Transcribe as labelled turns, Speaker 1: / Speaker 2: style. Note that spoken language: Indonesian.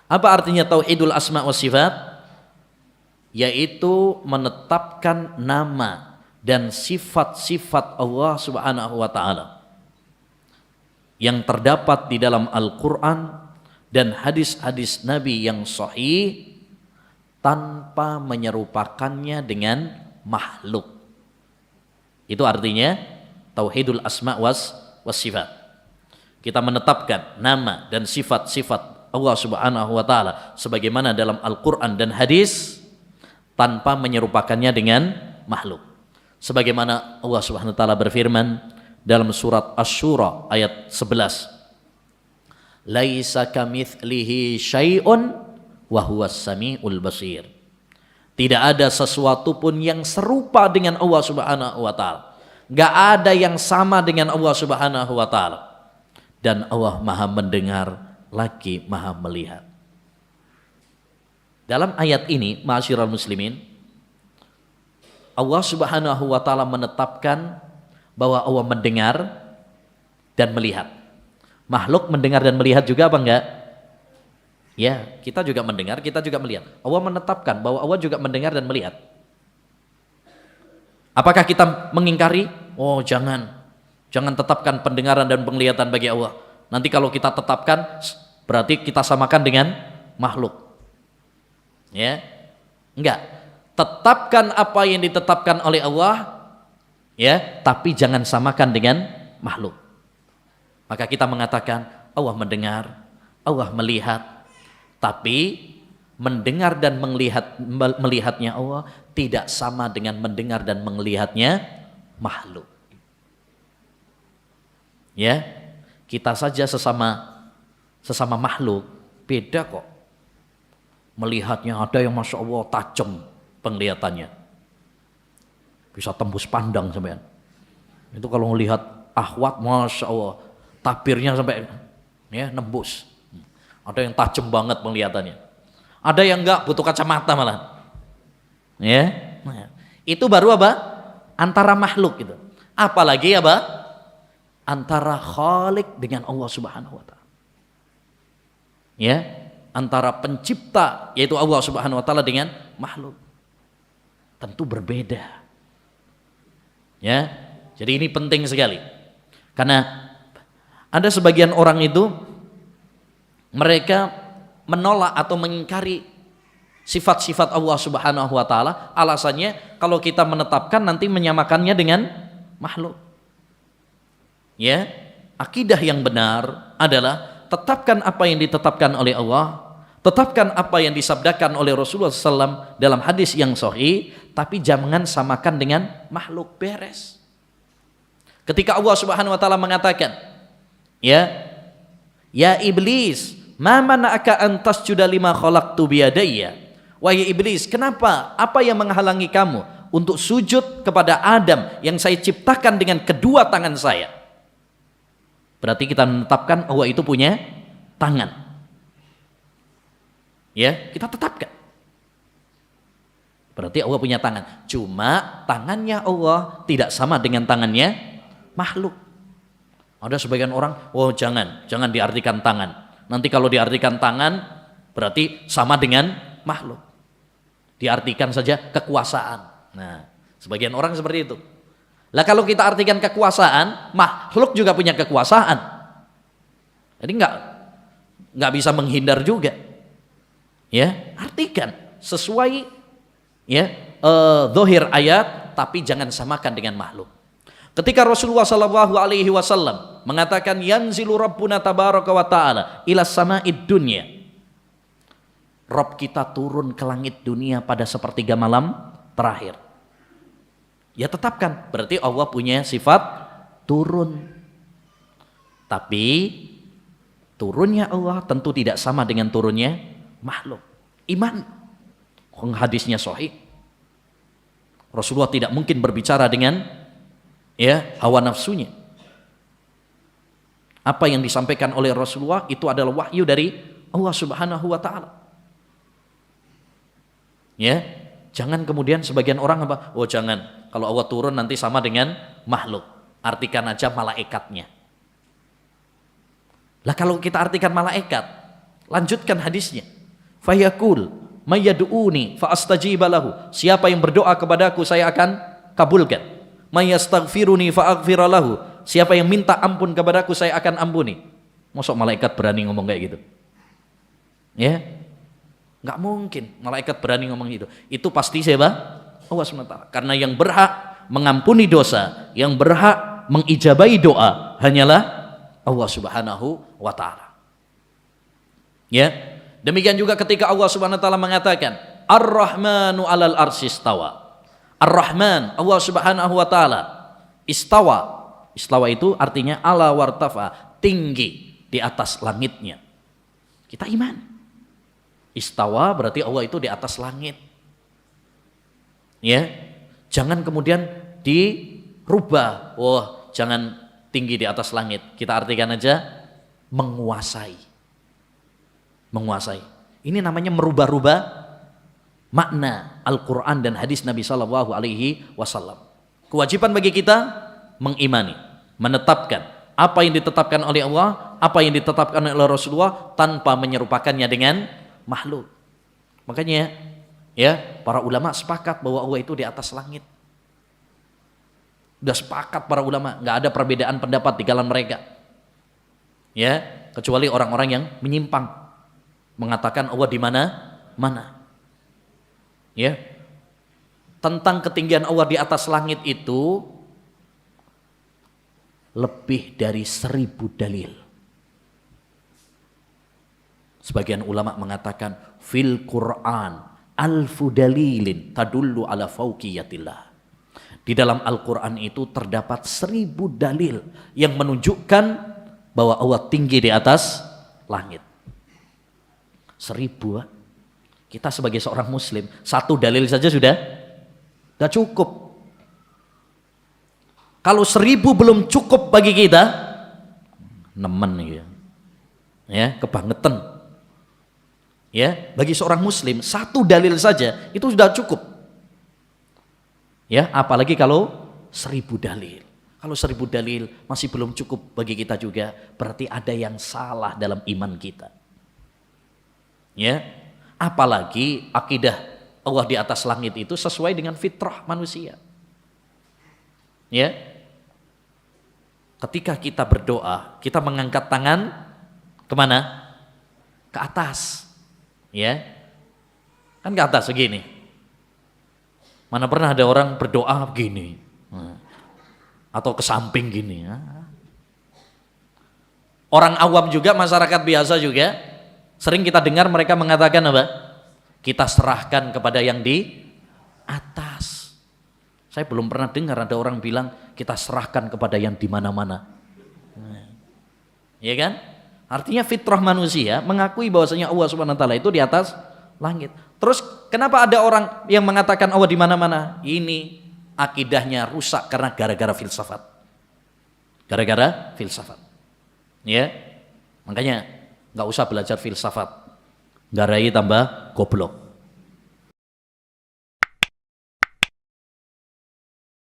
Speaker 1: Apa artinya tauhidul asma wa sifat? Yaitu menetapkan nama dan sifat-sifat Allah Subhanahu wa taala yang terdapat di dalam Al-Qur'an dan hadis-hadis Nabi yang sahih tanpa menyerupakannya dengan makhluk. Itu artinya tauhidul asma was sifat. Kita menetapkan nama dan sifat-sifat Allah Subhanahu wa taala sebagaimana dalam Al-Qur'an dan hadis tanpa menyerupakannya dengan makhluk. Sebagaimana Allah Subhanahu wa taala berfirman dalam surat Asy-Syura ayat 11. Laisa kamitslihi syai'un wa huwas samiul basir. Tidak ada sesuatu pun yang serupa dengan Allah Subhanahu wa taala. Enggak ada yang sama dengan Allah Subhanahu wa taala. Dan Allah Maha mendengar lagi Maha melihat. Dalam ayat ini, ma'asyiral muslimin, Allah Subhanahu wa taala menetapkan bahwa Allah mendengar dan melihat. Makhluk mendengar dan melihat juga apa enggak? Ya, kita juga mendengar, kita juga melihat. Allah menetapkan bahwa Allah juga mendengar dan melihat. Apakah kita mengingkari? Oh, jangan tetapkan pendengaran dan penglihatan bagi Allah. Nanti kalau kita tetapkan berarti kita samakan dengan makhluk. Ya. Enggak. Tetapkan apa yang ditetapkan oleh Allah, ya, tapi jangan samakan dengan makhluk. Maka kita mengatakan Allah mendengar, Allah melihat, tapi mendengar dan melihatnya Allah tidak sama dengan mendengar dan melihatnya makhluk. Ya. Kita saja sesama makhluk beda kok. Melihatnya ada yang masya Allah tajam penglihatannya, bisa tembus pandang sampean. Itu kalau melihat akhwat masya Allah tabirnya sampai ya nembus. Ada yang tajam banget penglihatannya. Ada yang enggak butuh kacamata malah. Ya, itu baru apa? Antara makhluk gitu. Apalagi apa? Antara Khalik dengan Allah Subhanahu wa taala. Ya, antara pencipta yaitu Allah Subhanahu wa taala dengan makhluk. Tentu berbeda. Ya. Jadi ini penting sekali. Karena ada sebagian orang itu mereka menolak atau mengingkari sifat-sifat Allah Subhanahu wa taala, alasannya kalau kita menetapkan nanti menyamakannya dengan makhluk. Ya, akidah yang benar adalah tetapkan apa yang ditetapkan oleh Allah, tetapkan apa yang disabdakan oleh Rasulullah SAW dalam hadis yang sahih, tapi jangan samakan dengan makhluk, beres. Ketika Allah Subhanahu wa taala mengatakan, ya iblis, ma mana'aka an tasjuda lima khalaqtu biyadayya. Wahai iblis, kenapa? Apa yang menghalangi kamu untuk sujud kepada Adam yang saya ciptakan dengan kedua tangan saya? Berarti kita menetapkan Allah itu punya tangan. Ya, kita tetapkan. Berarti Allah punya tangan. Cuma tangannya Allah tidak sama dengan tangannya makhluk. Ada sebagian orang, oh jangan diartikan tangan. Nanti kalau diartikan tangan berarti sama dengan makhluk. Diartikan saja kekuasaan. Nah, sebagian orang seperti itu. Lah kalau kita artikan kekuasaan, makhluk juga punya kekuasaan. Jadi nggak bisa menghindar juga. Ya, artikan sesuai ya zahir ayat, tapi jangan samakan dengan makhluk. Ketika Rasulullah sallallahu alaihi wasallam mengatakan yanzilu rabbuna tabaraka wa taala ila sama'id dunya. Rabb kita turun ke langit dunia pada sepertiga malam terakhir. Ya tetapkan, berarti Allah punya sifat turun. Tapi turunnya Allah tentu tidak sama dengan turunnya makhluk. Iman, hadisnya sahih. Rasulullah tidak mungkin berbicara dengan hawa nafsunya. Apa yang disampaikan oleh Rasulullah itu adalah wahyu dari Allah Subhanahu wa taala. Ya, jangan kemudian sebagian orang apa? Oh jangan. Kalau Allah turun nanti sama dengan makhluk. Artikan aja malaikatnya. Lah kalau kita artikan malaikat, lanjutkan hadisnya. Fayaqul may yad'uni fa astajiba lahu. Siapa yang berdoa kepadaku saya akan kabulkan. May yastaghfiruni fa aghfir lahu. Siapa yang minta ampun kepadaku saya akan ampuni. Mosok malaikat berani ngomong kayak gitu? Ya? Enggak mungkin malaikat berani ngomong gitu. Itu pasti siapa? Allah SWT. Karena yang berhak mengampuni dosa, yang berhak mengijabahi doa hanyalah Allah Subhanahu wa taala. Ya. Demikian juga ketika Allah Subhanahu wa taala mengatakan Ar-Rahmanu 'alal arsy istawa. Ar-Rahman, Allah Subhanahu wa taala istawa. Istawa itu artinya ala wartafa, tinggi di atas langitnya. Kita iman. Istawa berarti Allah itu di atas langit. Ya. Jangan kemudian dirubah. Oh, jangan tinggi di atas langit. Kita artikan aja menguasai. Menguasai. Ini namanya merubah-rubah makna Al-Quran dan hadis Nabi Sallallahu Alaihi Wasallam. Kewajiban bagi kita mengimani, menetapkan apa yang ditetapkan oleh Allah, apa yang ditetapkan oleh Rasulullah tanpa menyerupakannya dengan makhluk. Makanya ya para ulama sepakat bahwa Allah itu di atas langit. Sudah sepakat para ulama, nggak ada perbedaan pendapat di kalangan mereka. Ya, kecuali orang-orang yang menyimpang mengatakan Allah di mana. Ya. Tentang ketinggian Allah di atas langit itu lebih dari 1000 dalil. Sebagian ulama mengatakan fil Quran alfu dalilin tadullu ala fauqiyatillah. Di dalam Al-Quran itu terdapat 1000 dalil yang menunjukkan bahwa Allah tinggi di atas langit. 1000. Kita sebagai seorang muslim, 1 dalil saja sudah gak cukup. Kalau 1000 belum cukup bagi kita, nemen ya, kebangetan. Ya, bagi seorang muslim 1 dalil saja itu sudah cukup. Ya, apalagi kalau 1000 dalil. Kalau 1000 dalil masih belum cukup bagi kita juga, berarti ada yang salah dalam iman kita. Ya, apalagi akidah Allah di atas langit itu sesuai dengan fitrah manusia. Ya, ketika kita berdoa, kita mengangkat tangan kemana? Ke atas. Ya, kan ke atas begini. Mana pernah ada orang berdoa begini, atau ke samping gini. Orang awam juga, masyarakat biasa juga, sering kita dengar mereka mengatakan apa? Kita serahkan kepada yang di atas. Saya belum pernah dengar ada orang bilang kita serahkan kepada yang di mana-mana. Ya kan? Artinya fitrah manusia mengakui bahwasanya Allah Subhanahu wa taala itu di atas langit. Terus kenapa ada orang yang mengatakan Allah di mana-mana? Ini akidahnya rusak karena gara-gara filsafat. Gara-gara filsafat. Ya. Makanya enggak usah belajar filsafat. Garai tambah goblok.